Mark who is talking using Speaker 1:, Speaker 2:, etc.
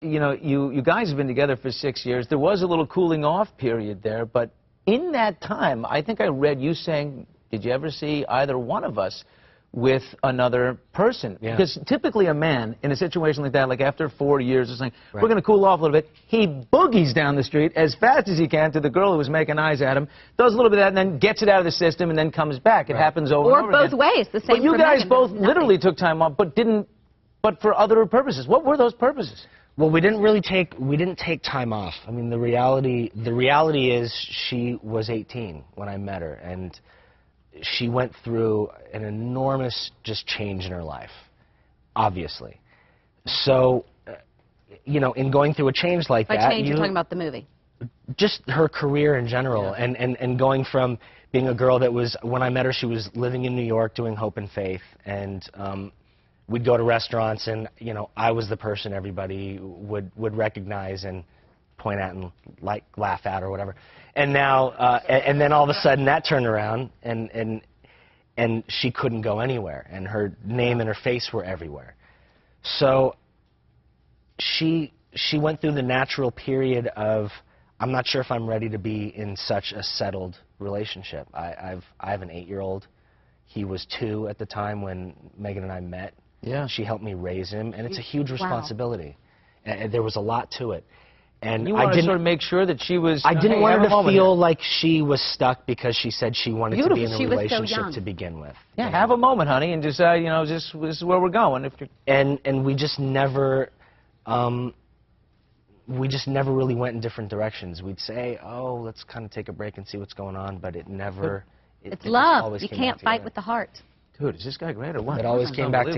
Speaker 1: You know, you guys have been together for 6 years. There was a little cooling off period there, but in that time, I think I read you saying, did you ever see either one of us with another person?
Speaker 2: Yeah.
Speaker 1: Because typically a man in a situation like that, like after 4 years or something,
Speaker 2: Right.
Speaker 1: we're going to cool off a little bit. He boogies down the street as fast as he can to the girl who was making eyes at him, does a little bit of that, and then gets it out of the system and then comes back. It happens over and over
Speaker 3: Or both
Speaker 1: again.
Speaker 3: ways, the same
Speaker 1: But you
Speaker 3: for
Speaker 1: guys
Speaker 3: Megan.
Speaker 1: both
Speaker 3: Nothing.
Speaker 1: literally took time off, but for other purposes. What were those purposes?
Speaker 2: Well, we didn't take time off. I mean, the reality is she was 18 when I met her, and she went through an enormous just change in her life, obviously. So, you know, in going through a change like that,
Speaker 3: By change, you're talking about the movie.
Speaker 2: Just her career in general,
Speaker 1: Yeah.
Speaker 2: and going from being a girl that was, when I met her, she was living in New York doing Hope and Faith, and we'd go to restaurants, and you know, I was the person everybody would recognize and point at and like laugh at or whatever. And now, and then all of a sudden that turned around, and she couldn't go anywhere, and her name and her face were everywhere. So she went through the natural period of, I'm not sure if I'm ready to be in such a settled relationship. I have an 8-year-old. He was 2 at the time when Megan and I met.
Speaker 1: Yeah.
Speaker 2: She helped me raise him, and it's a huge
Speaker 3: Wow.
Speaker 2: responsibility. And there was a lot to it. And
Speaker 1: You
Speaker 2: I
Speaker 1: want to
Speaker 2: didn't
Speaker 1: sort of make sure that she was...
Speaker 2: I didn't
Speaker 1: hey,
Speaker 2: want
Speaker 1: have
Speaker 2: her
Speaker 1: a
Speaker 2: to
Speaker 1: moment
Speaker 2: feel
Speaker 1: here.
Speaker 2: like she was stuck because she said she wanted to be in a
Speaker 3: Beautiful. She was so
Speaker 2: relationship
Speaker 3: young.
Speaker 2: to begin with.
Speaker 1: Yeah, have a moment, honey, and just, you know, this is where we're going. If you're...
Speaker 2: And we just never really went in different directions. We'd say, oh, let's kind of take a break and see what's going on, but it never...
Speaker 3: It's
Speaker 2: it just
Speaker 3: love.
Speaker 2: always
Speaker 3: You
Speaker 2: came
Speaker 3: can't
Speaker 2: back
Speaker 3: fight
Speaker 2: together.
Speaker 3: with the heart.
Speaker 1: Dude, is this guy great or what?
Speaker 2: It always came back together.